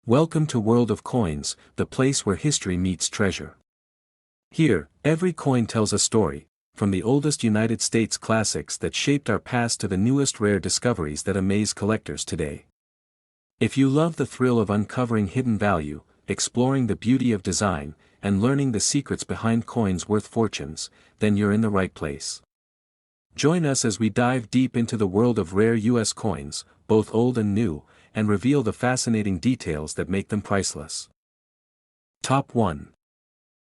Welcome to World of Coins, the place where history meets treasure. Here, every coin tells a story, from the oldest United States classics that shaped our past to the newest rare discoveries that amaze collectors today. If you love the thrill of uncovering hidden value, exploring the beauty of design, and learning the secrets behind coins worth fortunes, then you're in the right place. Join us as we dive deep into the world of rare U.S. coins, both old and new, and reveal the fascinating details that make them priceless. Top 1.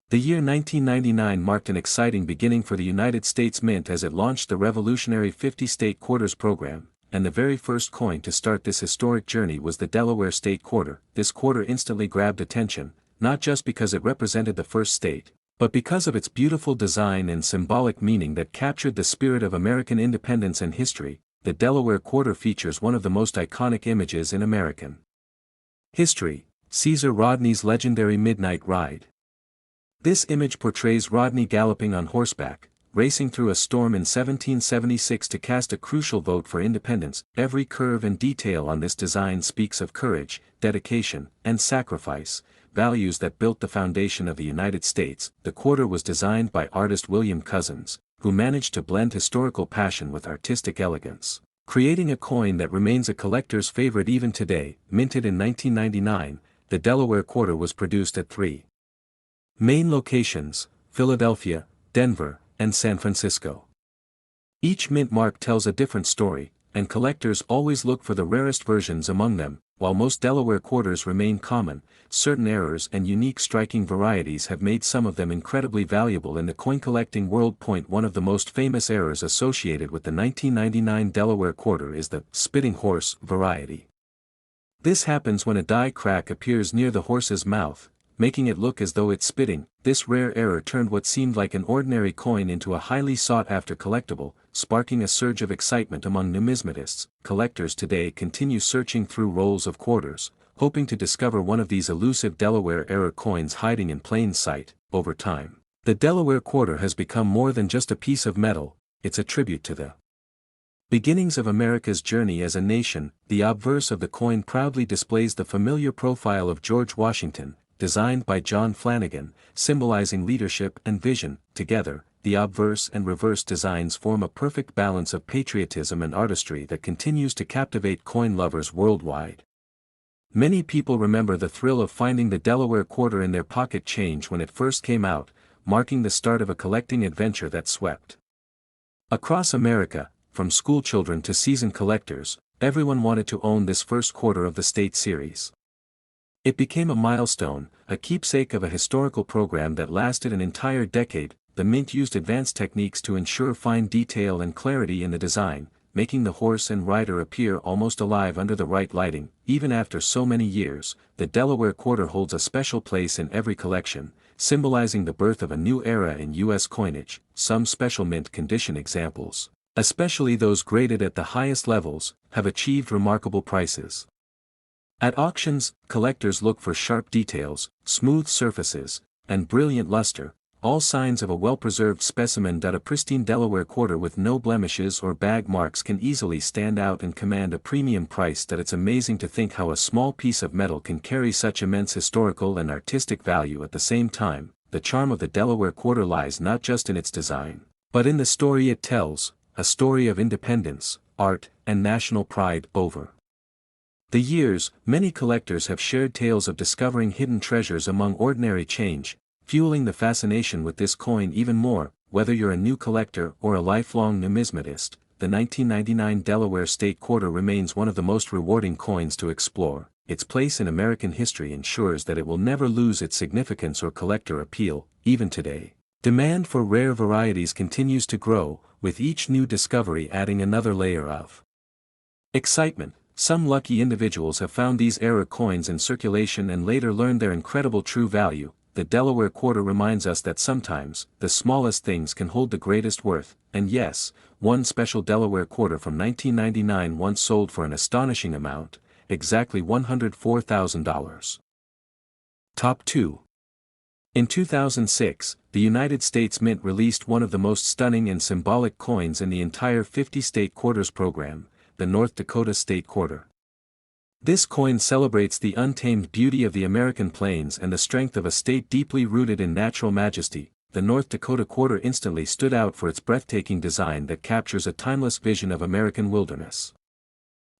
The year 1999 marked an exciting beginning for the United States Mint as it launched the revolutionary 50-state quarters program, and the very first coin to start this historic journey was the Delaware State Quarter. This quarter instantly grabbed attention, not just because it represented the first state, but because of its beautiful design and symbolic meaning that captured the spirit of American independence and history. The Delaware Quarter features one of the most iconic images in American history, Caesar Rodney's legendary midnight ride. This image portrays Rodney galloping on horseback, racing through a storm in 1776 to cast a crucial vote for independence. Every curve and detail on this design speaks of courage, dedication, and sacrifice, values that built the foundation of the United States. The quarter was designed by artist William Cousins, who managed to blend historical passion with artistic elegance, creating a coin that remains a collector's favorite even today. Minted in 1999, the Delaware Quarter was produced at three main locations: Philadelphia, Denver, and San Francisco. Each mint mark tells a different story, and collectors always look for the rarest versions among them. While most Delaware quarters remain common, certain errors and unique striking varieties have made some of them incredibly valuable in the coin collecting world. One of the most famous errors associated with the 1999 Delaware Quarter is the spitting horse variety. This happens when a die crack appears near the horse's mouth, making it look as though it's spitting. This rare error turned what seemed like an ordinary coin into a highly sought-after collectible, sparking a surge of excitement among numismatists. Collectors today continue searching through rolls of quarters, hoping to discover one of these elusive Delaware-era coins hiding in plain sight. Over time, the Delaware Quarter has become more than just a piece of metal, it's a tribute to the beginnings of America's journey as a nation. The obverse of the coin proudly displays the familiar profile of George Washington, designed by John Flanagan, symbolizing leadership and vision. Together, the obverse and reverse designs form a perfect balance of patriotism and artistry that continues to captivate coin lovers worldwide. Many people remember the thrill of finding the Delaware Quarter in their pocket change when it first came out, marking the start of a collecting adventure that swept across America. From schoolchildren to seasoned collectors, everyone wanted to own this first quarter of the state series. It became a milestone, a keepsake of a historical program that lasted an entire decade. The mint used advanced techniques to ensure fine detail and clarity in the design, making the horse and rider appear almost alive under the right lighting. Even after so many years, the Delaware Quarter holds a special place in every collection, symbolizing the birth of a new era in U.S. coinage. Some special mint condition examples, especially those graded at the highest levels, have achieved remarkable prices. At auctions, collectors look for sharp details, smooth surfaces, and brilliant luster, all signs of a well-preserved specimen. A pristine Delaware Quarter with no blemishes or bag marks can easily stand out and command a premium price. It's amazing to think how a small piece of metal can carry such immense historical and artistic value at the same time. The charm of the Delaware Quarter lies not just in its design, but in the story it tells, a story of independence, art, and national pride. Over the years, many collectors have shared tales of discovering hidden treasures among ordinary change, fueling the fascination with this coin even more. Whether you're a new collector or a lifelong numismatist, the 1999 Delaware State Quarter remains one of the most rewarding coins to explore. Its place in American history ensures that it will never lose its significance or collector appeal. Even today, demand for rare varieties continues to grow, with each new discovery adding another layer of excitement. Some lucky individuals have found these era coins in circulation and later learned their incredible true value. The Delaware Quarter reminds us that sometimes, the smallest things can hold the greatest worth. And yes, one special Delaware Quarter from 1999 once sold for an astonishing amount, exactly $104,000. Top 2. In 2006, the United States Mint released one of the most stunning and symbolic coins in the entire 50-state quarters program, the North Dakota State Quarter. This coin celebrates the untamed beauty of the American plains and the strength of a state deeply rooted in natural majesty. The North Dakota quarter instantly stood out for its breathtaking design that captures a timeless vision of American wilderness.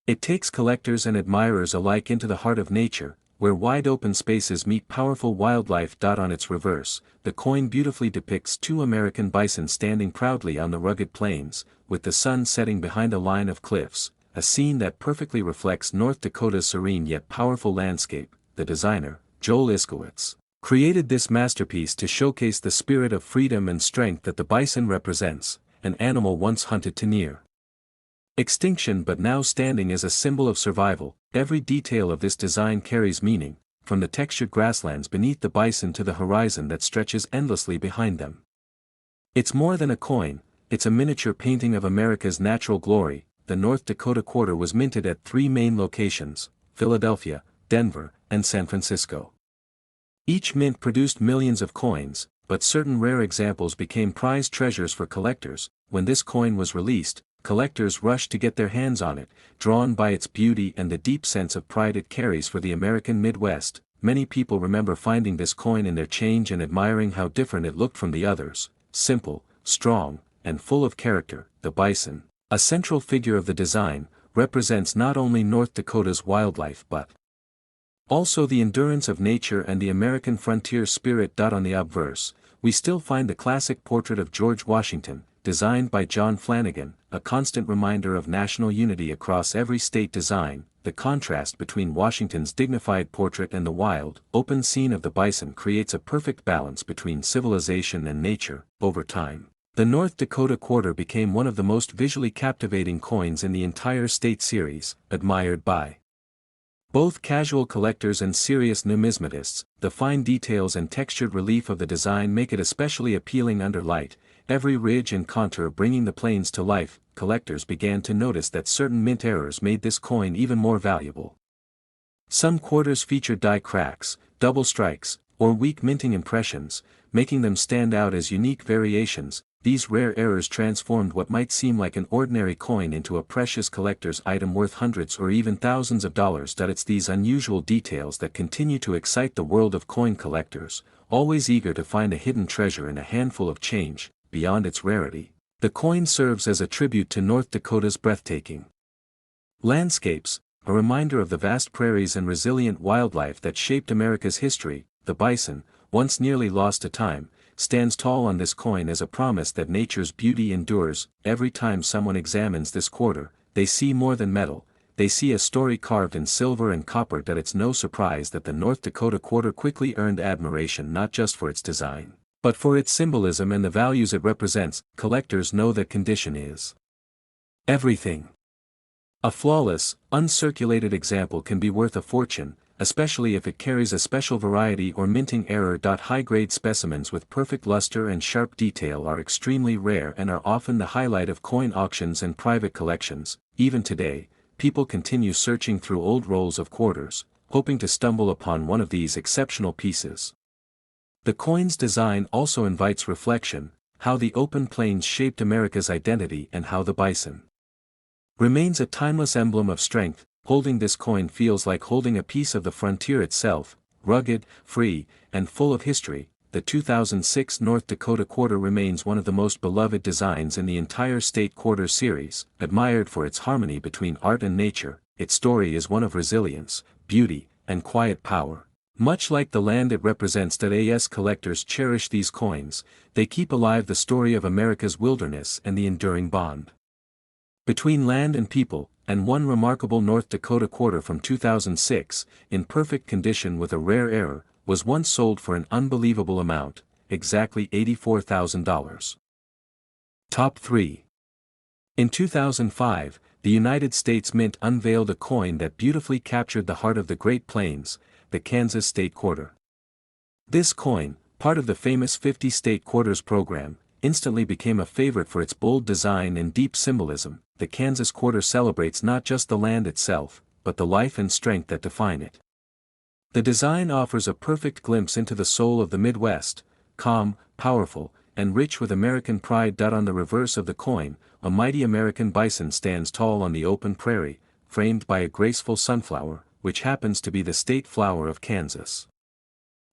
It takes collectors and admirers alike into the heart of nature, where wide open spaces meet powerful wildlife. On its reverse, the coin beautifully depicts two American bison standing proudly on the rugged plains, with the sun setting behind a line of cliffs, a scene that perfectly reflects North Dakota's serene yet powerful landscape. The designer, Joel Iskowitz, created this masterpiece to showcase the spirit of freedom and strength that the bison represents, an animal once hunted to near extinction but now standing as a symbol of survival. Every detail of this design carries meaning, from the textured grasslands beneath the bison to the horizon that stretches endlessly behind them. It's more than a coin, it's a miniature painting of America's natural glory. The North Dakota quarter was minted at three main locations: Philadelphia, Denver, and San Francisco. Each mint produced millions of coins, but certain rare examples became prized treasures for collectors. When this coin was released, collectors rushed to get their hands on it, drawn by its beauty and the deep sense of pride it carries for the American Midwest. Many people remember finding this coin in their change and admiring how different it looked from the others: simple, strong, and full of character. The bison, a central figure of the design, represents not only North Dakota's wildlife but also the endurance of nature and the American frontier spirit. On the obverse, we still find the classic portrait of George Washington, designed by John Flanagan, a constant reminder of national unity across every state. Design. The contrast between Washington's dignified portrait and the wild, open scene of the bison creates a perfect balance between civilization and nature. Over time, the North Dakota quarter became one of the most visually captivating coins in the entire state series, admired by both casual collectors and serious numismatists. The fine details and textured relief of the design make it especially appealing under light, every ridge and contour bringing the plains to life. Collectors began to notice that certain mint errors made this coin even more valuable. Some quarters featured die cracks, double strikes, or weak minting impressions, making them stand out as unique variations. These rare errors transformed what might seem like an ordinary coin into a precious collector's item worth hundreds or even thousands of dollars. It's these unusual details that continue to excite the world of coin collectors, always eager to find a hidden treasure in a handful of change. Beyond its rarity, the coin serves as a tribute to North Dakota's breathtaking landscapes, a reminder of the vast prairies and resilient wildlife that shaped America's history. The bison, once nearly lost to time, stands tall on this coin as a promise that nature's beauty endures. Every time someone examines this quarter, they see more than metal, they see a story carved in silver and copper. It's no surprise that the North Dakota quarter quickly earned admiration not just for its design, but for its symbolism and the values it represents. Collectors know that condition is everything. A flawless, uncirculated example can be worth a fortune, especially if it carries a special variety or minting error. High-grade specimens with perfect luster and sharp detail are extremely rare and are often the highlight of coin auctions and private collections. Even today, people continue searching through old rolls of quarters, hoping to stumble upon one of these exceptional pieces. The coin's design also invites reflection: how the open plains shaped America's identity and how the bison remains a timeless emblem of strength. Holding this coin feels like holding a piece of the frontier itself, rugged, free, and full of history. The 2006 North Dakota quarter remains one of the most beloved designs in the entire state quarter series, admired for its harmony between art and nature. Its story is one of resilience, beauty, and quiet power. Much like the land it represents. As collectors cherish these coins, they keep alive the story of America's wilderness and the enduring bond between land and people. And one remarkable North Dakota quarter from 2006, in perfect condition with a rare error, was once sold for an unbelievable amount, exactly $84,000. Top 3. In 2005, the United States Mint unveiled a coin that beautifully captured the heart of the Great Plains, the Kansas State Quarter. This coin, part of the famous 50 State Quarters program, instantly became a favorite for its bold design and deep symbolism. The Kansas Quarter celebrates not just the land itself, but the life and strength that define it. The design offers a perfect glimpse into the soul of the Midwest, calm, powerful, and rich with American pride. On the reverse of the coin, a mighty American bison stands tall on the open prairie, framed by a graceful sunflower, which happens to be the state flower of Kansas.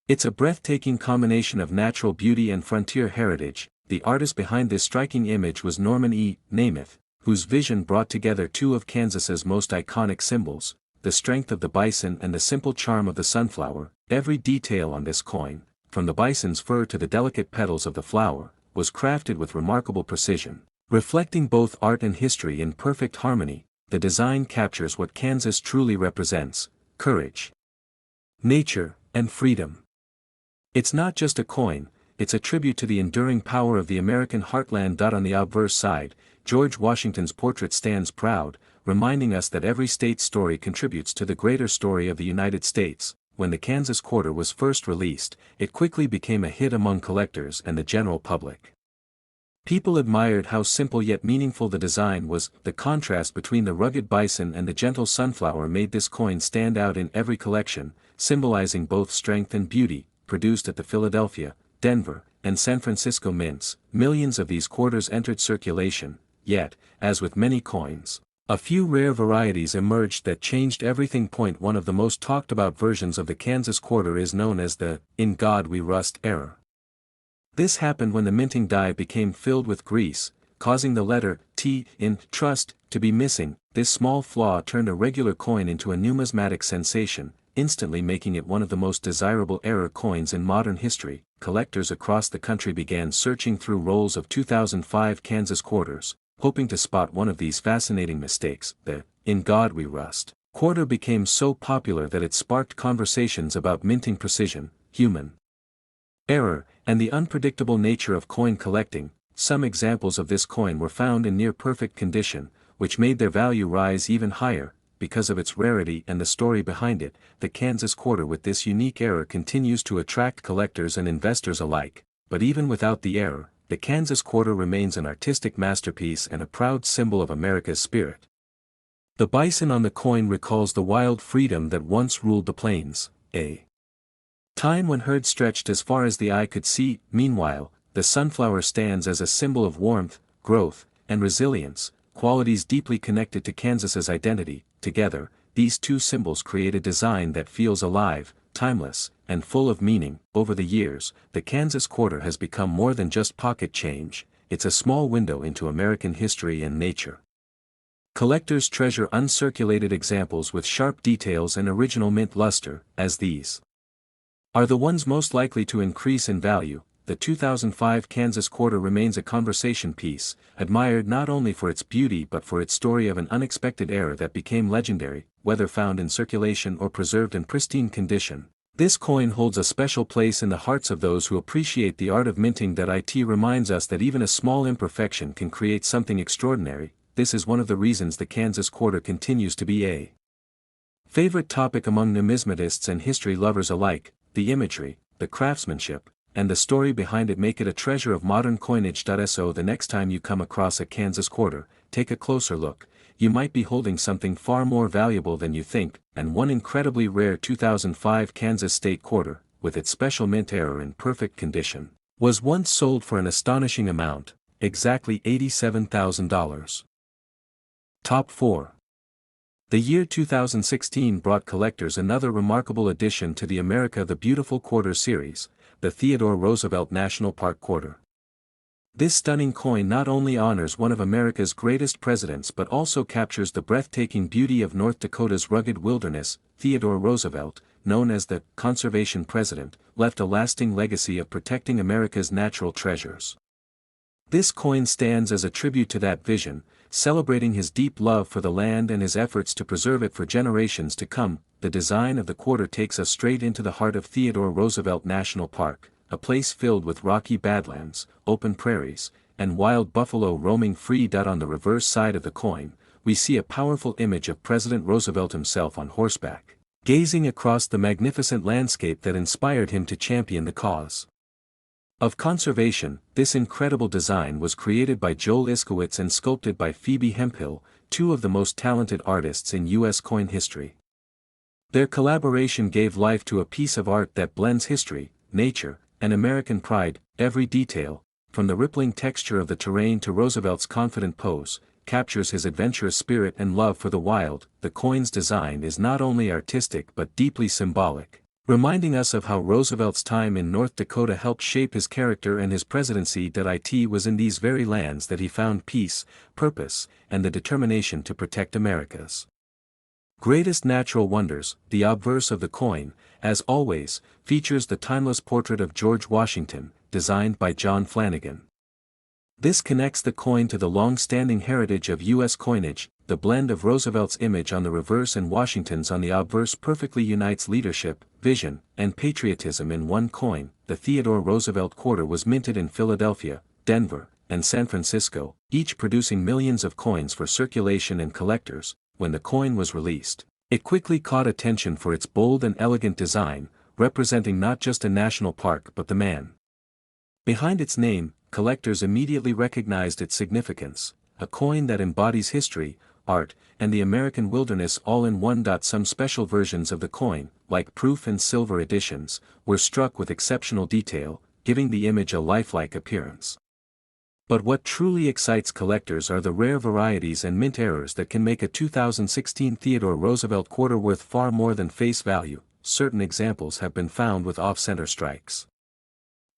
It's a breathtaking combination of natural beauty and frontier heritage. The artist behind this striking image was Norman E. Namath, whose vision brought together two of Kansas's most iconic symbols, the strength of the bison and the simple charm of the sunflower. Every detail on this coin, from the bison's fur to the delicate petals of the flower, was crafted with remarkable precision. Reflecting both art and history in perfect harmony, the design captures what Kansas truly represents: courage, nature, and freedom. It's not just a coin, it's a tribute to the enduring power of the American heartland. On the obverse side, George Washington's portrait stands proud, reminding us that every state's story contributes to the greater story of the United States. When the Kansas Quarter was first released, it quickly became a hit among collectors and the general public. People admired how simple yet meaningful the design was. The contrast between the rugged bison and the gentle sunflower made this coin stand out in every collection, symbolizing both strength and beauty. Produced at the Philadelphia, Denver, and San Francisco mints, millions of these quarters entered circulation. Yet, as with many coins, a few rare varieties emerged that changed everything. One of the most talked about versions of the Kansas quarter is known as the "In God We Rust" error. This happened when the minting die became filled with grease, causing the letter T in trust to be missing. This small flaw turned a regular coin into a numismatic sensation, instantly making it one of the most desirable error coins in modern history. Collectors across the country began searching through rolls of 2005 Kansas quarters, hoping to spot one of these fascinating mistakes. The "In God We Rust" quarter became so popular that it sparked conversations about minting precision, human error, and the unpredictable nature of coin collecting. Some examples of this coin were found in near perfect condition, which made their value rise even higher. Because of its rarity and the story behind it, the Kansas quarter with this unique error continues to attract collectors and investors alike. But even without the error, the Kansas quarter remains an artistic masterpiece and a proud symbol of America's spirit. The bison on the coin recalls the wild freedom that once ruled the plains, a time when herds stretched as far as the eye could see. Meanwhile, the sunflower stands as a symbol of warmth, growth, and resilience, qualities deeply connected to Kansas's identity. Together, these two symbols create a design that feels alive, timeless, and full of meaning. Over the years, the Kansas quarter has become more than just pocket change. It's a small window into American history and nature. Collectors treasure uncirculated examples with sharp details and original mint luster, as these are the ones most likely to increase in value. The 2005 Kansas quarter remains a conversation piece, admired not only for its beauty but for its story of an unexpected error that became legendary. Whether found in circulation or preserved in pristine condition, this coin holds a special place in the hearts of those who appreciate the art of minting. It reminds us that even a small imperfection can create something extraordinary. This is one of the reasons the Kansas quarter continues to be a favorite topic among numismatists and history lovers alike. The imagery, the craftsmanship, and the story behind it make it a treasure of modern coinage. So the next time you come across a Kansas quarter, take a closer look. You might be holding something far more valuable than you think. And one incredibly rare 2005 Kansas state quarter, with its special mint error in perfect condition, was once sold for an astonishing amount, exactly $87,000. Top 4. The year 2016 brought collectors another remarkable addition to the America the Beautiful Quarter series, the Theodore Roosevelt National Park Quarter. This stunning coin not only honors one of America's greatest presidents but also captures the breathtaking beauty of North Dakota's rugged wilderness. Theodore Roosevelt, known as the Conservation President, left a lasting legacy of protecting America's natural treasures. This coin stands as a tribute to that vision, celebrating his deep love for the land and his efforts to preserve it for generations to come. The design of the quarter takes us straight into the heart of Theodore Roosevelt National Park, a place filled with rocky badlands, open prairies, and wild buffalo roaming free. On the reverse side of the coin, we see a powerful image of President Roosevelt himself on horseback, gazing across the magnificent landscape that inspired him to champion the cause of conservation. This incredible design was created by Joel Iskowitz and sculpted by Phoebe Hemphill, two of the most talented artists in U.S. coin history. Their collaboration gave life to a piece of art that blends history, nature, and American pride. Every detail, from the rippling texture of the terrain to Roosevelt's confident pose, captures his adventurous spirit and love for the wild. The coin's design is not only artistic but deeply symbolic, reminding us of how Roosevelt's time in North Dakota helped shape his character and his presidency. It was in these very lands that he found peace, purpose, and the determination to protect America's greatest natural wonders. The obverse of the coin, as always, features the timeless portrait of George Washington, designed by John Flanagan. This connects the coin to the long-standing heritage of U.S. coinage. The blend of Roosevelt's image on the reverse and Washington's on the obverse perfectly unites leadership, vision, and patriotism in one coin. The Theodore Roosevelt quarter was minted in Philadelphia, Denver, and San Francisco, each producing millions of coins for circulation and collectors. When the coin was released, it quickly caught attention for its bold and elegant design, representing not just a national park but the man behind its name. Collectors immediately recognized its significance, a coin that embodies history, art, and the American wilderness all in one. Some special versions of the coin, like proof and silver editions, were struck with exceptional detail, giving the image a lifelike appearance. But what truly excites collectors are the rare varieties and mint errors that can make a 2016 Theodore Roosevelt quarter worth far more than face value. Certain examples have been found with off-center strikes,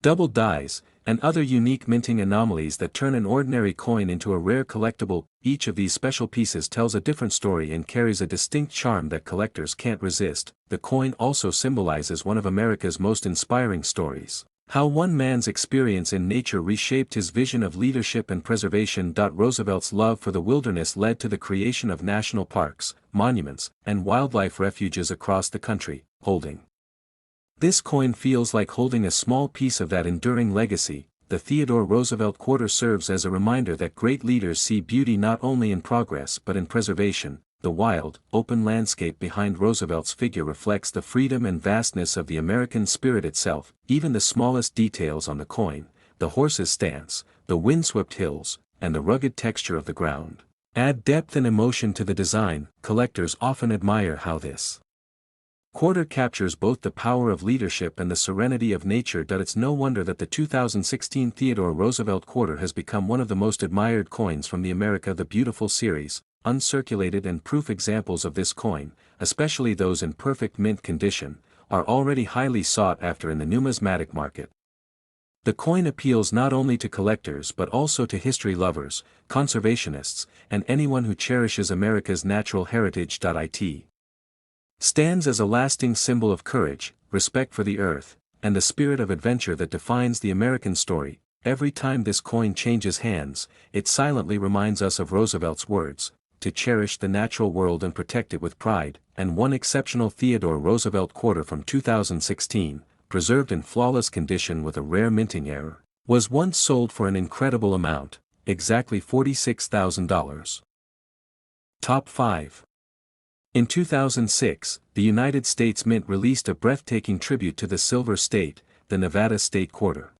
double dies, and other unique minting anomalies that turn an ordinary coin into a rare collectible. Each of these special pieces tells a different story and carries a distinct charm that collectors can't resist. The coin also symbolizes one of America's most inspiring stories: how one man's experience in nature reshaped his vision of leadership and preservation. Roosevelt's love for the wilderness led to the creation of national parks, monuments, and wildlife refuges across the country. Holding this coin feels like holding a small piece of that enduring legacy. The Theodore Roosevelt quarter serves as a reminder that great leaders see beauty not only in progress but in preservation. The wild, open landscape behind Roosevelt's figure reflects the freedom and vastness of the American spirit itself. Even the smallest details on the coin, the horse's stance, the windswept hills, and the rugged texture of the ground, add depth and emotion to the design. Collectors often admire how this quarter captures both the power of leadership and the serenity of nature. It's no wonder that the 2016 Theodore Roosevelt quarter has become one of the most admired coins from the America the Beautiful series. Uncirculated and proof examples of this coin, especially those in perfect mint condition, are already highly sought after in the numismatic market. The coin appeals not only to collectors but also to history lovers, conservationists, and anyone who cherishes America's natural heritage. It stands as a lasting symbol of courage, respect for the earth, and the spirit of adventure that defines the American story. Every time this coin changes hands, it silently reminds us of Roosevelt's words, to cherish the natural world and protect it with pride. And one exceptional Theodore Roosevelt quarter from 2016, preserved in flawless condition with a rare minting error, was once sold for an incredible amount, exactly $46,000. Top 5. In 2006, the United States Mint released a breathtaking tribute to the Silver State, the Nevada State Quarter.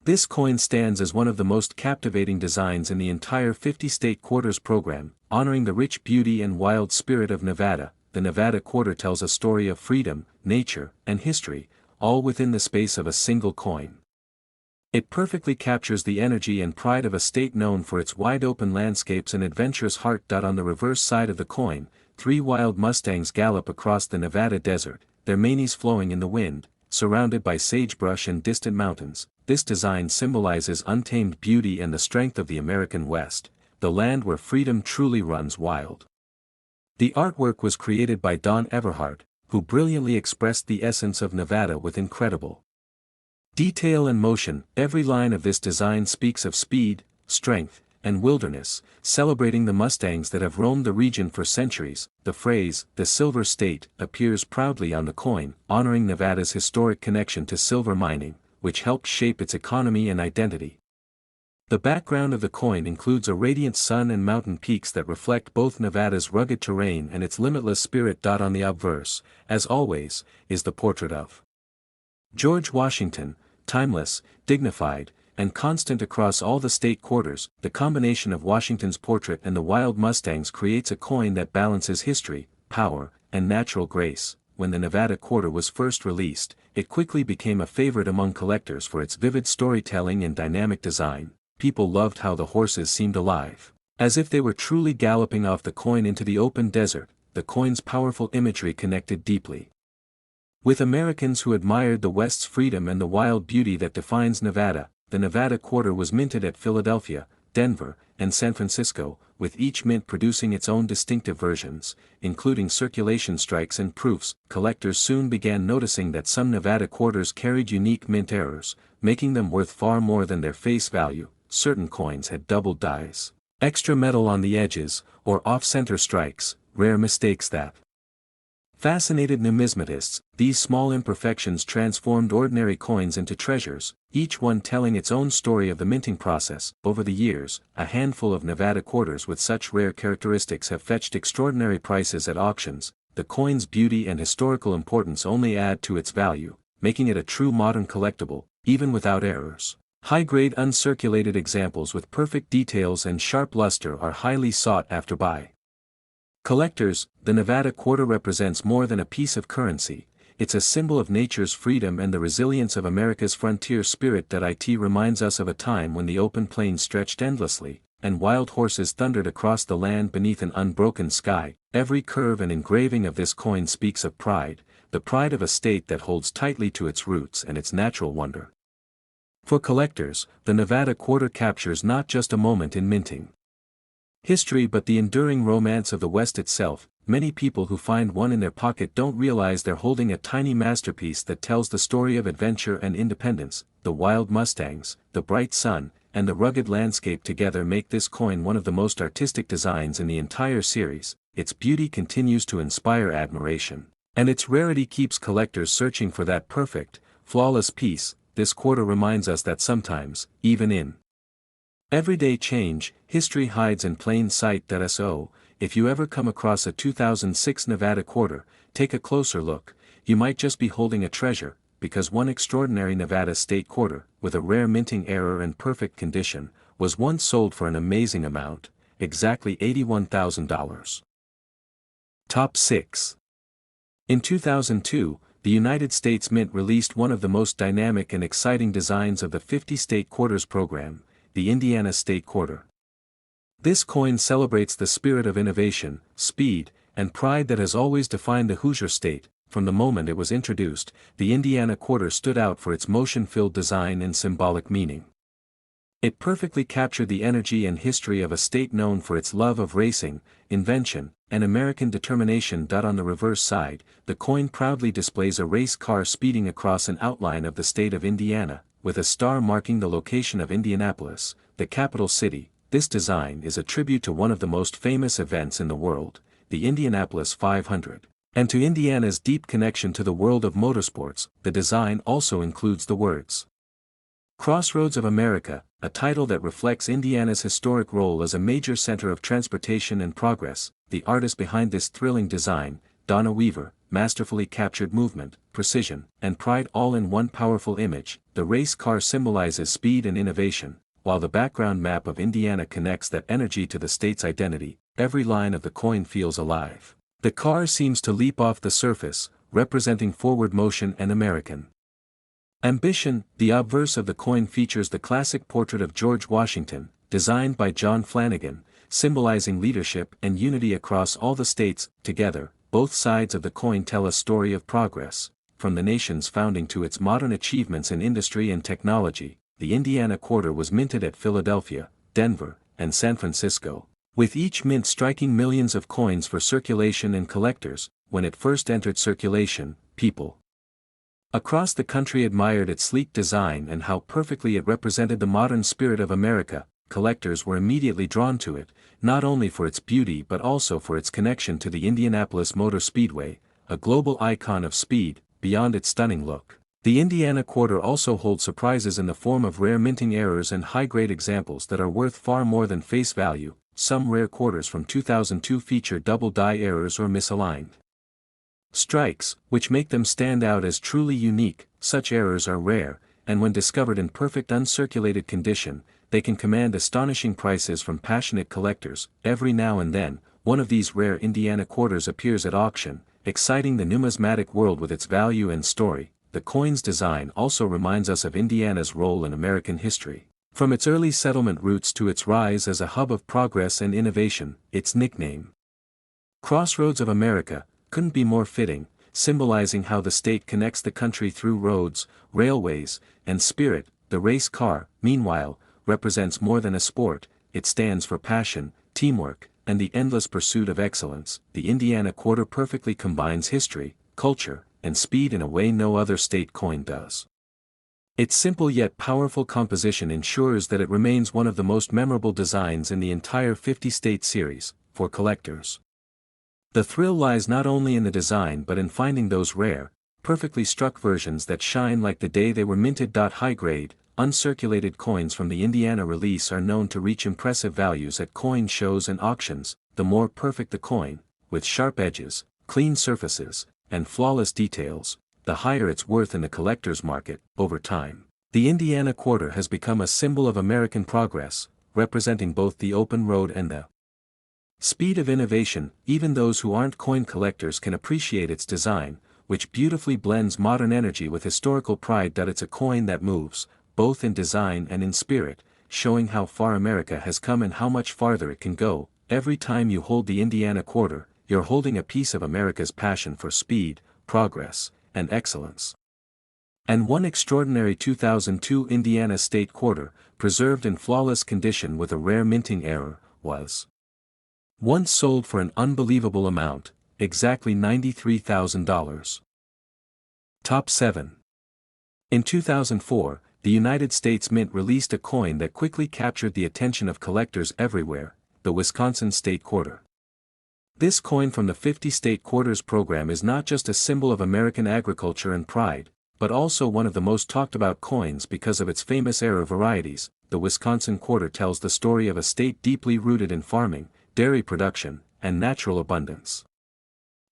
This coin stands as one of the most captivating designs in the entire 50-state quarters program, honoring the rich beauty and wild spirit of Nevada. The Nevada quarter tells a story of freedom, nature, and history, all within the space of a single coin. It perfectly captures the energy and pride of a state known for its wide-open landscapes and adventurous heart. On the reverse side of the coin, 3 wild Mustangs gallop across the Nevada desert, their manes flowing in the wind, surrounded by sagebrush and distant mountains. This design symbolizes untamed beauty and the strength of the American West, the land where freedom truly runs wild. The artwork was created by Don Everhart, who brilliantly expressed the essence of Nevada with incredible detail and motion. Every line of this design speaks of speed, strength, and wilderness, celebrating the Mustangs that have roamed the region for centuries. The phrase, "the Silver State," appears proudly on the coin, honoring Nevada's historic connection to silver mining, which helped shape its economy and identity. The background of the coin includes a radiant sun and mountain peaks that reflect both Nevada's rugged terrain and its limitless spirit. On the obverse, as always, is the portrait of George Washington, timeless, dignified, and constant across all the state quarters. The combination of Washington's portrait and the wild Mustangs creates a coin that balances history, power, and natural grace. When the Nevada quarter was first released, it quickly became a favorite among collectors for its vivid storytelling and dynamic design. People loved how the horses seemed alive, As if they were truly galloping off the coin into the open desert, the coin's powerful imagery connected deeply with Americans who admired the West's freedom and the wild beauty that defines Nevada. The Nevada quarter was minted at Philadelphia, Denver, and San Francisco, with each mint producing its own distinctive versions, including circulation strikes and proofs. Collectors soon began noticing that some Nevada quarters carried unique mint errors, making them worth far more than their face value. Certain coins had doubled dies, extra metal on the edges, or off-center strikes, rare mistakes that fascinated numismatists. These small imperfections transformed ordinary coins into treasures, each one telling its own story of the minting process. Over the years, a handful of Nevada quarters with such rare characteristics have fetched extraordinary prices at auctions. The coin's beauty and historical importance only add to its value, making it a true modern collectible, even without errors. High-grade uncirculated examples with perfect details and sharp luster are highly sought after by collectors. The Nevada quarter represents more than a piece of currency. It's a symbol of nature's freedom and the resilience of America's frontier spirit. It reminds us of a time when the open plains stretched endlessly, and wild horses thundered across the land beneath an unbroken sky. Every curve and engraving of this coin speaks of pride, the pride of a state that holds tightly to its roots and its natural wonder. For collectors, the Nevada quarter captures not just a moment in minting history but the enduring romance of the West itself. Many people who find one in their pocket don't realize they're holding a tiny masterpiece that tells the story of adventure and independence. The wild mustangs, the bright sun, and the rugged landscape together make this coin one of the most artistic designs in the entire series. Its beauty continues to inspire admiration, and its rarity keeps collectors searching for that perfect, flawless piece. This quarter reminds us that sometimes, even in everyday change, history hides in plain sight. So, if you ever come across a 2006 Nevada quarter, take a closer look. You might just be holding a treasure, because one extraordinary Nevada state quarter, with a rare minting error and perfect condition, was once sold for an amazing amount, exactly $81,000. Top 6. In 2002, the United States Mint released one of the most dynamic and exciting designs of the 50-state quarters program, the Indiana State Quarter. This coin celebrates the spirit of innovation, speed, and pride that has always defined the Hoosier state. From the moment it was introduced, the Indiana quarter stood out for its motion-filled design and symbolic meaning. It perfectly captured the energy and history of a state known for its love of racing, invention, and American determination. On the reverse side, the coin proudly displays a race car speeding across an outline of the state of Indiana, with a star marking the location of Indianapolis, the capital city. This design is a tribute to one of the most famous events in the world, the Indianapolis 500, and to Indiana's deep connection to the world of motorsports. The design also includes the words "Crossroads of America," a title that reflects Indiana's historic role as a major center of transportation and progress. The artist behind this thrilling design, Donna Weaver, masterfully captured movement, precision, and pride all in one powerful image. The race car symbolizes speed and innovation, while the background map of Indiana connects that energy to the state's identity. Every line of the coin feels alive. The car seems to leap off the surface, representing forward motion and American ambition. The obverse of the coin features the classic portrait of George Washington, designed by John Flanagan, symbolizing leadership and unity across all the states. Together, both sides of the coin tell a story of progress, from the nation's founding to its modern achievements in industry and technology. The Indiana quarter was minted at Philadelphia, Denver, and San Francisco, with each mint striking millions of coins for circulation and collectors. When it first entered circulation, people across the country admired its sleek design and how perfectly it represented the modern spirit of America. Collectors were immediately drawn to it, not only for its beauty but also for its connection to the Indianapolis Motor Speedway, a global icon of speed. Beyond its stunning look, the Indiana quarter also holds surprises in the form of rare minting errors and high-grade examples that are worth far more than face value. Some rare quarters from 2002 feature double die errors or misaligned strikes, which make them stand out as truly unique. Such errors are rare, and when discovered in perfect uncirculated condition, they can command astonishing prices from passionate collectors. Every now and then, one of these rare Indiana quarters appears at auction, exciting the numismatic world with its value and story. The coin's design also reminds us of Indiana's role in American history. From its early settlement roots to its rise as a hub of progress and innovation, its nickname, Crossroads of America, couldn't be more fitting, symbolizing how the state connects the country through roads, railways, and spirit. The race car, meanwhile, represents more than a sport, it stands for passion, teamwork, and the endless pursuit of excellence. The Indiana quarter perfectly combines history, culture, and speed in a way no other state coin does. Its simple yet powerful composition ensures that it remains one of the most memorable designs in the entire 50-state series, for collectors. The thrill lies not only in the design but in finding those rare, perfectly struck versions that shine like the day they were minted. High-grade, uncirculated coins from the Indiana release are known to reach impressive values at coin shows and auctions. The more perfect the coin, with sharp edges, clean surfaces, and flawless details, the higher its worth in the collector's market. Over time, the Indiana quarter has become a symbol of American progress, representing both the open road and the speed of innovation. Even those who aren't coin collectors can appreciate its design, which beautifully blends modern energy with historical pride. It's a coin that moves, both in design and in spirit, showing how far America has come and how much farther it can go. Every time you hold the Indiana quarter, you're holding a piece of America's passion for speed, progress, and excellence. And one extraordinary 2002 Indiana State quarter, preserved in flawless condition with a rare minting error, was once sold for an unbelievable amount, exactly $93,000. Top 7. In 2004, the United States Mint released a coin that quickly captured the attention of collectors everywhere, the Wisconsin State Quarter. This coin from the 50-state quarters program is not just a symbol of American agriculture and pride, but also one of the most talked about coins because of its famous era varieties. The Wisconsin quarter tells the story of a state deeply rooted in farming, dairy production, and natural abundance.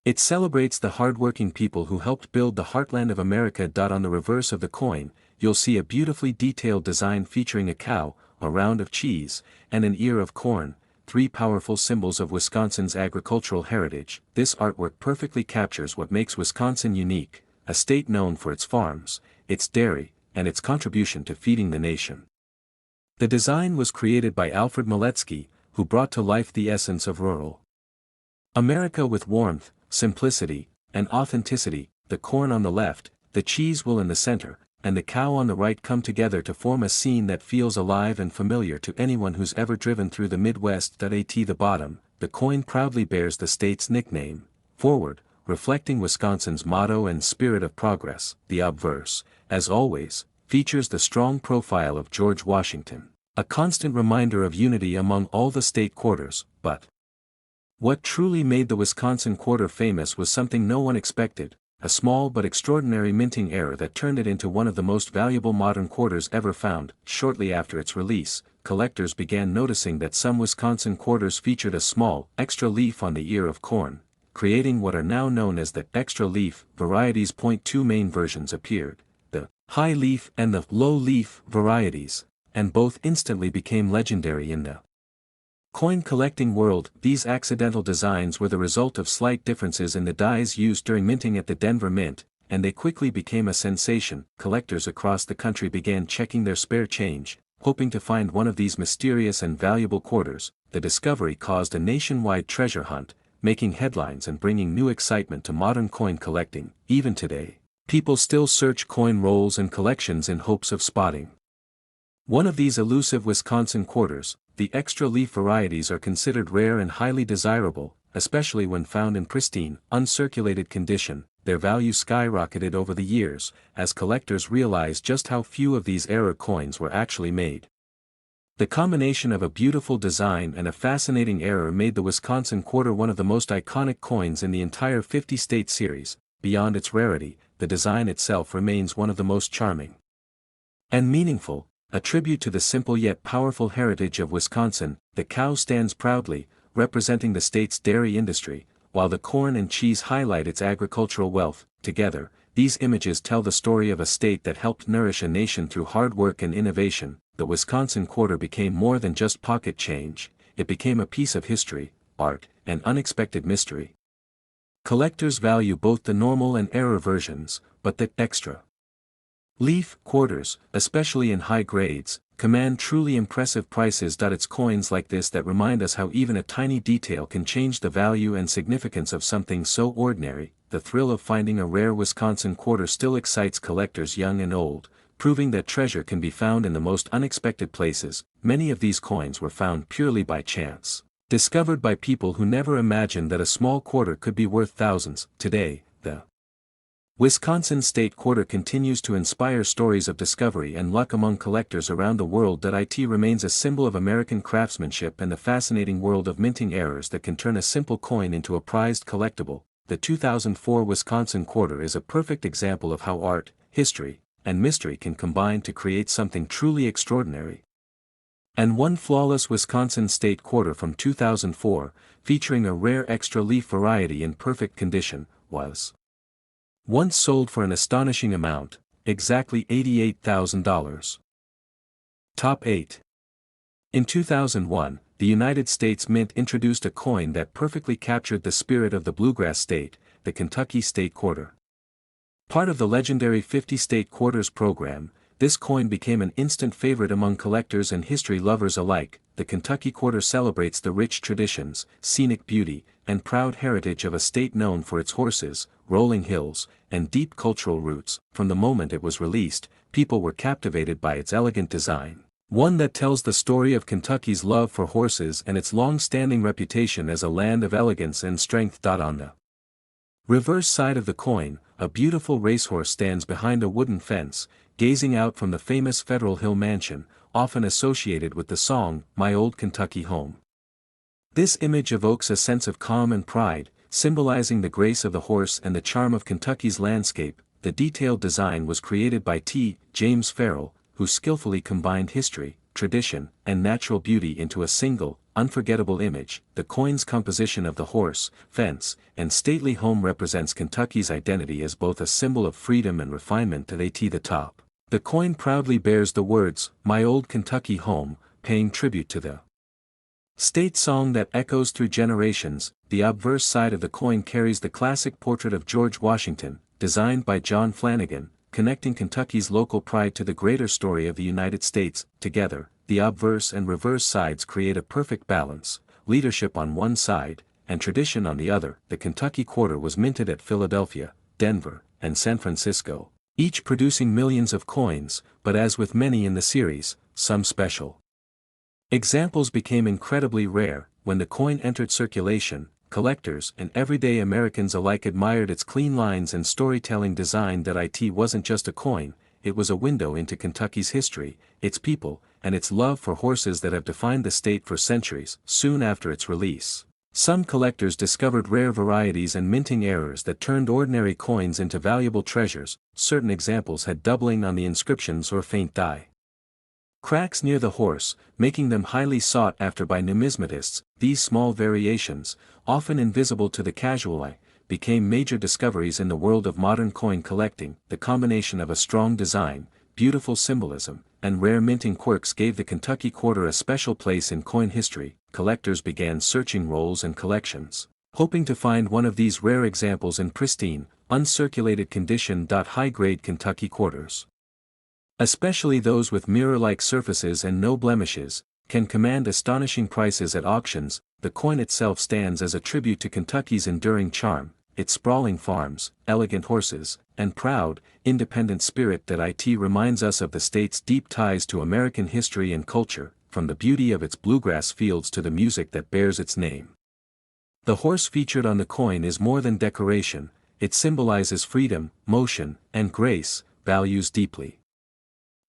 It celebrates the hardworking people who helped build the heartland of America. On the reverse of the coin, you'll see a beautifully detailed design featuring a cow, a round of cheese, and an ear of corn, three powerful symbols of Wisconsin's agricultural heritage. This artwork perfectly captures what makes Wisconsin unique, a state known for its farms, its dairy, and its contribution to feeding the nation. The design was created by Alfred Maletsky, who brought to life the essence of rural America with warmth, simplicity, and authenticity. The corn on the left, the cheese will in the center, and the cow on the right come together to form a scene that feels alive and familiar to anyone who's ever driven through the Midwest. At the bottom, the coin proudly bears the state's nickname, Forward, reflecting Wisconsin's motto and spirit of progress. The obverse, as always, features the strong profile of George Washington, a constant reminder of unity among all the state quarters. But what truly made the Wisconsin quarter famous was something no one expected, a small but extraordinary minting error that turned it into one of the most valuable modern quarters ever found. Shortly after its release, collectors began noticing that some Wisconsin quarters featured a small, extra leaf on the ear of corn, creating what are now known as the extra leaf varieties. Two main versions appeared, the high leaf and the low leaf varieties, and both instantly became legendary in the coin collecting world. These accidental designs were the result of slight differences in the dies used during minting at the Denver Mint, and they quickly became a sensation. Collectors across the country began checking their spare change, hoping to find one of these mysterious and valuable quarters. The discovery caused a nationwide treasure hunt, making headlines and bringing new excitement to modern coin collecting. Even today, people still search coin rolls and collections in hopes of spotting one of these elusive Wisconsin quarters. The extra leaf varieties are considered rare and highly desirable, especially when found in pristine, uncirculated condition. Their value skyrocketed over the years, as collectors realized just how few of these error coins were actually made. The combination of a beautiful design and a fascinating error made the Wisconsin quarter one of the most iconic coins in the entire 50-state series. Beyond its rarity, the design itself remains one of the most charming and meaningful, a tribute to the simple yet powerful heritage of Wisconsin. The cow stands proudly, representing the state's dairy industry, while the corn and cheese highlight its agricultural wealth. Together, these images tell the story of a state that helped nourish a nation through hard work and innovation. The Wisconsin quarter became more than just pocket change, it became a piece of history, art, and unexpected mystery. Collectors value both the normal and error versions, but the extra Leaf quarters, especially in high grades, command truly impressive prices. It's coins like this that remind us how even a tiny detail can change the value and significance of something so ordinary. The thrill of finding a rare Wisconsin quarter still excites collectors young and old, proving that treasure can be found in the most unexpected places. Many of these coins were found purely by chance, discovered by people who never imagined that a small quarter could be worth thousands. Today, the Wisconsin State Quarter continues to inspire stories of discovery and luck among collectors around the world. It remains a symbol of American craftsmanship and the fascinating world of minting errors that can turn a simple coin into a prized collectible. The 2004 Wisconsin Quarter is a perfect example of how art, history, and mystery can combine to create something truly extraordinary. And one flawless Wisconsin State Quarter from 2004, featuring a rare extra leaf variety in perfect condition, was once sold for an astonishing amount, exactly $88,000. Top 8. In 2001, the United States Mint introduced a coin that perfectly captured the spirit of the bluegrass state, the Kentucky State Quarter. Part of the legendary 50-state quarters program, this coin became an instant favorite among collectors and history lovers alike. The Kentucky Quarter celebrates the rich traditions, scenic beauty, and proud heritage of a state known for its horses, rolling hills, and deep cultural roots. From the moment it was released, people were captivated by its elegant design, one that tells the story of Kentucky's love for horses and its long-standing reputation as a land of elegance and strength. On the reverse side of the coin, a beautiful racehorse stands behind a wooden fence, gazing out from the famous Federal Hill Mansion, often associated with the song, "My Old Kentucky Home." This image evokes a sense of calm and pride, symbolizing the grace of the horse and the charm of Kentucky's landscape. The detailed design was created by James Farrell, who skillfully combined history, tradition, and natural beauty into a single, unforgettable image. The coin's composition of the horse, fence, and stately home represents Kentucky's identity as both a symbol of freedom and refinement. At the top, the coin proudly bears the words, "My Old Kentucky Home," paying tribute to the state song that echoes through generations. The obverse side of the coin carries the classic portrait of George Washington, designed by John Flanagan, connecting Kentucky's local pride to the greater story of the United States. Together, the obverse and reverse sides create a perfect balance, leadership on one side, and tradition on the other. The Kentucky Quarter was minted at Philadelphia, Denver, and San Francisco, each producing millions of coins, but as with many in the series, some special examples became incredibly rare. When the coin entered circulation, collectors and everyday Americans alike admired its clean lines and storytelling design. It wasn't just a coin, it was a window into Kentucky's history, its people, and its love for horses that have defined the state for centuries. Soon after its release, some collectors discovered rare varieties and minting errors that turned ordinary coins into valuable treasures. Certain examples had doubling on the inscriptions or faint dye cracks near the horse, making them highly sought after by numismatists. These small variations, often invisible to the casual eye, became major discoveries in the world of modern coin collecting. The combination of a strong design, beautiful symbolism, and rare minting quirks gave the Kentucky Quarter a special place in coin history. Collectors began searching rolls and collections, hoping to find one of these rare examples in pristine, uncirculated condition. High-grade Kentucky Quarters, especially those with mirror-like surfaces and no blemishes, can command astonishing prices at auctions. The coin itself stands as a tribute to Kentucky's enduring charm, its sprawling farms, elegant horses, and proud, independent spirit. It reminds us of the state's deep ties to American history and culture, from the beauty of its bluegrass fields to the music that bears its name. The horse featured on the coin is more than decoration, it symbolizes freedom, motion, and grace, values deeply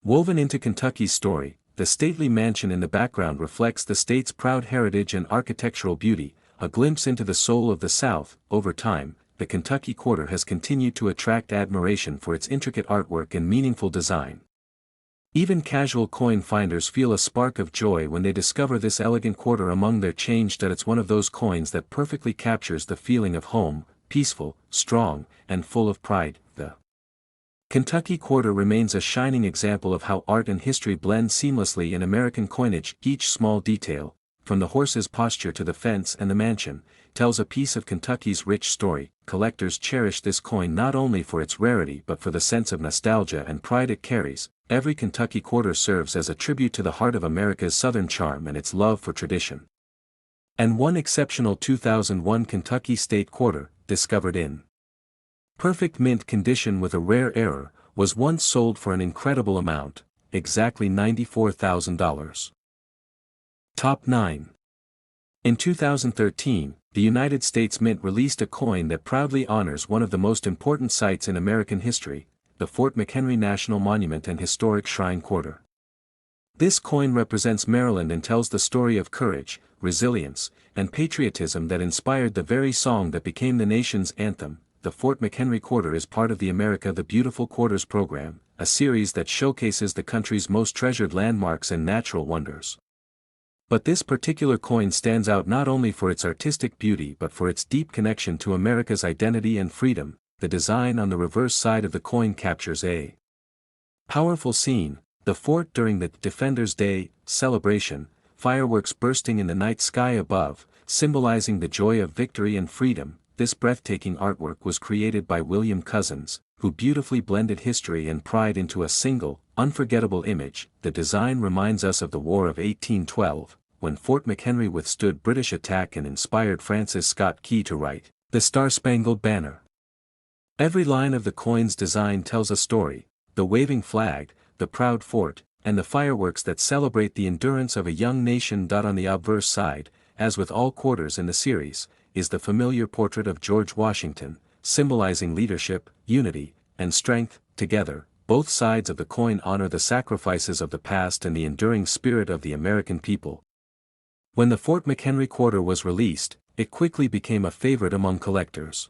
woven into Kentucky's story. The stately mansion in the background reflects the state's proud heritage and architectural beauty, a glimpse into the soul of the South. Over time, the Kentucky Quarter has continued to attract admiration for its intricate artwork and meaningful design. Even casual coin finders feel a spark of joy when they discover this elegant quarter among their change. It's one of those coins that perfectly captures the feeling of home, peaceful, strong, and full of pride. The Kentucky Quarter remains a shining example of how art and history blend seamlessly in American coinage. Each small detail, from the horse's posture to the fence and the mansion, tells a piece of Kentucky's rich story. Collectors cherish this coin not only for its rarity but for the sense of nostalgia and pride it carries. Every Kentucky quarter serves as a tribute to the heart of America's Southern charm and its love for tradition. And one exceptional 2001 Kentucky State quarter, discovered in perfect mint condition with a rare error, was once sold for an incredible amount, exactly $94,000. Top 9. In 2013, the United States Mint released a coin that proudly honors one of the most important sites in American history, the Fort McHenry National Monument and Historic Shrine Quarter. This coin represents Maryland and tells the story of courage, resilience, and patriotism that inspired the very song that became the nation's anthem. The Fort McHenry Quarter is part of the America the Beautiful Quarters program, a series that showcases the country's most treasured landmarks and natural wonders. But this particular coin stands out not only for its artistic beauty but for its deep connection to America's identity and freedom. The design on the reverse side of the coin captures a powerful scene, the fort during the Defenders' Day celebration, fireworks bursting in the night sky above, symbolizing the joy of victory and freedom. This breathtaking artwork was created by William Cousins, who beautifully blended history and pride into a single, unforgettable image. The design reminds us of the War of 1812, when Fort McHenry withstood British attack and inspired Francis Scott Key to write the Star-Spangled Banner. Every line of the coin's design tells a story: the waving flag, the proud fort, and the fireworks that celebrate the endurance of a young nation. On the obverse side, as with all quarters in the series, is the familiar portrait of George Washington, symbolizing leadership, unity, and strength. Together, both sides of the coin honor the sacrifices of the past and the enduring spirit of the American people. When the Fort McHenry Quarter was released, it quickly became a favorite among collectors.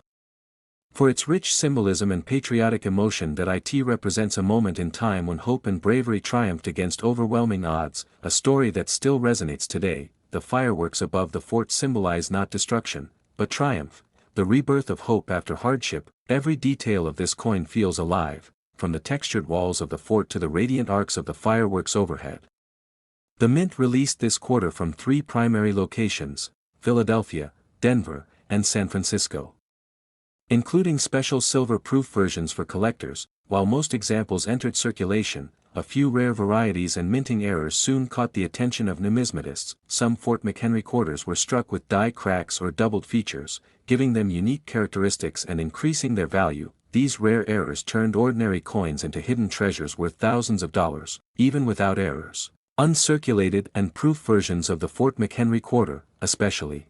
For its rich symbolism and patriotic emotion, that it represents a moment in time when hope and bravery triumphed against overwhelming odds, a story that still resonates today. The fireworks above the fort symbolize not destruction, but triumph, the rebirth of hope after hardship. Every detail of this coin feels alive, from the textured walls of the fort to the radiant arcs of the fireworks overhead. The Mint released this quarter from 3 primary locations: Philadelphia, Denver, and San Francisco, including special silver-proof versions for collectors. While most examples entered circulation, a few rare varieties and minting errors soon caught the attention of numismatists. Some Fort McHenry quarters were struck with die cracks or doubled features, giving them unique characteristics and increasing their value. These rare errors turned ordinary coins into hidden treasures worth thousands of dollars. Even without errors, uncirculated and proof versions of the Fort McHenry quarter, especially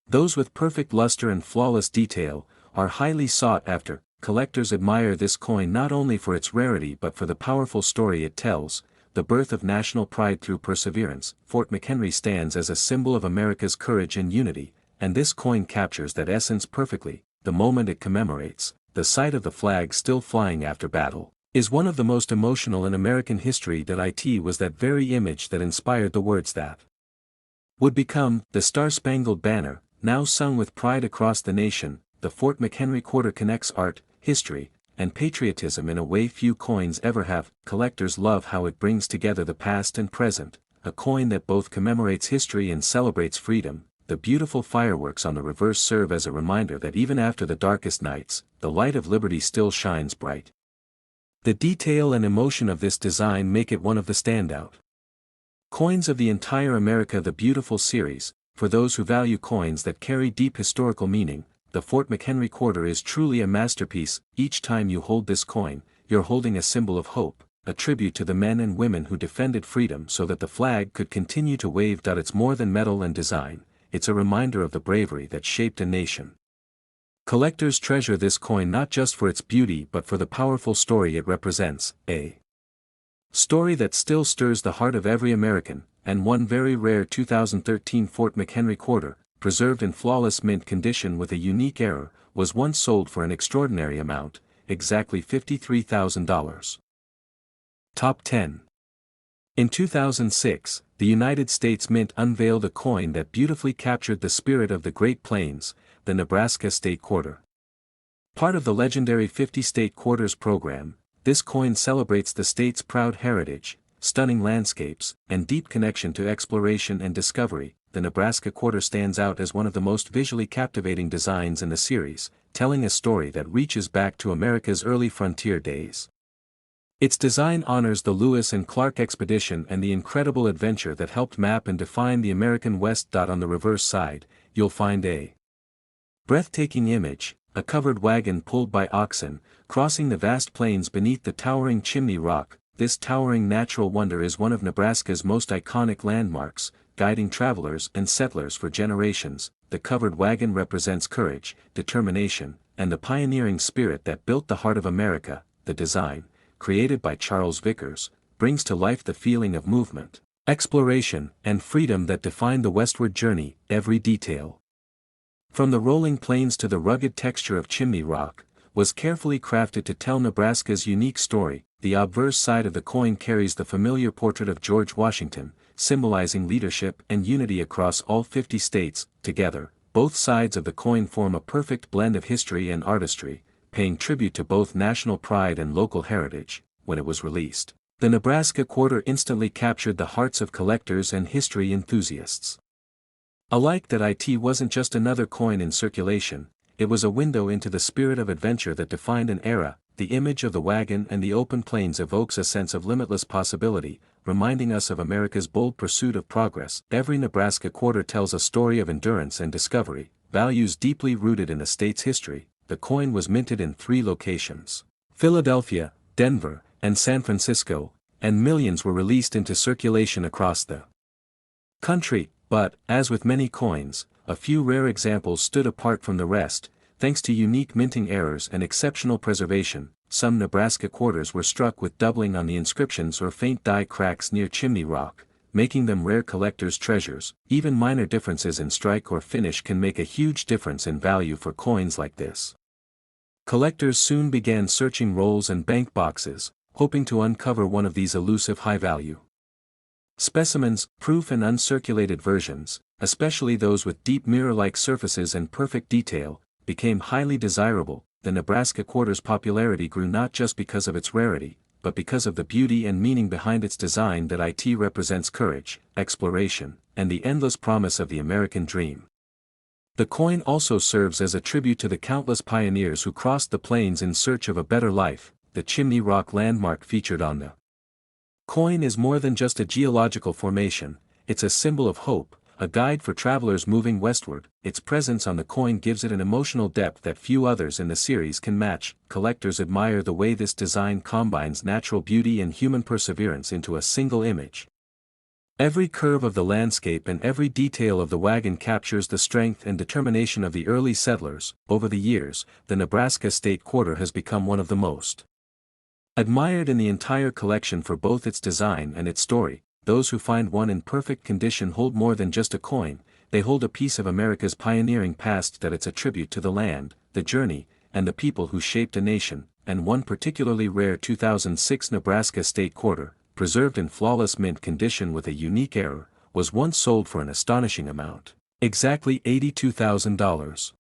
those with perfect luster and flawless detail, are highly sought after. Collectors admire this coin not only for its rarity but for the powerful story it tells, the birth of national pride through perseverance. Fort McHenry stands as a symbol of America's courage and unity, and this coin captures that essence perfectly. The moment it commemorates, the sight of the flag still flying after battle, is one of the most emotional in American history. It was that very image that inspired the words that would become the Star-Spangled Banner, now sung with pride across the nation. The Fort McHenry Quarter connects art, history, and patriotism in a way few coins ever have. Collectors love how it brings together the past and present, a coin that both commemorates history and celebrates freedom. The beautiful fireworks on the reverse serve as a reminder that even after the darkest nights, the light of liberty still shines bright. The detail and emotion of this design make it one of the standout coins of the entire America the Beautiful series. For those who value coins that carry deep historical meaning, the Fort McHenry Quarter is truly a masterpiece. Each time you hold this coin, you're holding a symbol of hope, a tribute to the men and women who defended freedom so that the flag could continue to wave. It's more than metal and design, it's a reminder of the bravery that shaped a nation. Collectors treasure this coin not just for its beauty but for the powerful story it represents, a story that still stirs the heart of every American. And one very rare 2013 Fort McHenry Quarter, preserved in flawless mint condition with a unique error, was once sold for an extraordinary amount, exactly $53,000. Top 10. In 2006, the United States Mint unveiled a coin that beautifully captured the spirit of the Great Plains, the Nebraska State Quarter. Part of the legendary 50 State Quarters program, this coin celebrates the state's proud heritage, stunning landscapes, and deep connection to exploration and discovery. the Nebraska quarter stands out as one of the most visually captivating designs in the series, telling a story that reaches back to America's early frontier days. Its design honors the Lewis and Clark expedition and the incredible adventure that helped map and define the American West. On the reverse side, you'll find a breathtaking image, a covered wagon pulled by oxen, crossing the vast plains beneath the towering Chimney Rock. This towering natural wonder is one of Nebraska's most iconic landmarks, guiding travelers and settlers for generations. The covered wagon represents courage, determination, and the pioneering spirit that built the heart of America. The design, created by Charles Vickers, brings to life the feeling of movement, exploration, and freedom that defined the westward journey. Every detail, from the rolling plains to the rugged texture of Chimney Rock, was carefully crafted to tell Nebraska's unique story. The obverse side of the coin carries the familiar portrait of George Washington, symbolizing leadership and unity across all 50 states. Together, both sides of the coin form a perfect blend of history and artistry, paying tribute to both national pride and local heritage. When it was released, the Nebraska quarter instantly captured the hearts of collectors and history enthusiasts alike. That it wasn't just another coin in circulation, it was a window into the spirit of adventure that defined an era. The image of the wagon and the open plains evokes a sense of limitless possibility, reminding us of America's bold pursuit of progress. Every Nebraska quarter tells a story of endurance and discovery, values deeply rooted in the state's history. The coin was minted in 3 locations: Philadelphia, Denver, and San Francisco, and millions were released into circulation across the country. But, as with many coins, a few rare examples stood apart from the rest. Thanks to unique minting errors and exceptional preservation, some Nebraska quarters were struck with doubling on the inscriptions or faint die cracks near Chimney Rock, making them rare collector's treasures. Even minor differences in strike or finish can make a huge difference in value for coins like this. Collectors soon began searching rolls and bank boxes, hoping to uncover one of these elusive high-value specimens. Proof and uncirculated versions, especially those with deep mirror-like surfaces and perfect detail, became highly desirable. The Nebraska quarter's popularity grew not just because of its rarity, but because of the beauty and meaning behind its design. That it represents courage, exploration, and the endless promise of the American dream. The coin also serves as a tribute to the countless pioneers who crossed the plains in search of a better life. The Chimney Rock landmark featured on the coin is more than just a geological formation, it's a symbol of hope, a guide for travelers moving westward. Its presence on the coin gives it an emotional depth that few others in the series can match. Collectors admire the way this design combines natural beauty and human perseverance into a single image. Every curve of the landscape and every detail of the wagon captures the strength and determination of the early settlers. Over the years, the Nebraska State Quarter has become one of the most admired in the entire collection for both its design and its story. Those who find one in perfect condition hold more than just a coin, they hold a piece of America's pioneering past. That it's a tribute to the land, the journey, and the people who shaped a nation. And one particularly rare 2006 Nebraska State Quarter, preserved in flawless mint condition with a unique error, was once sold for an astonishing amount, exactly $82,000.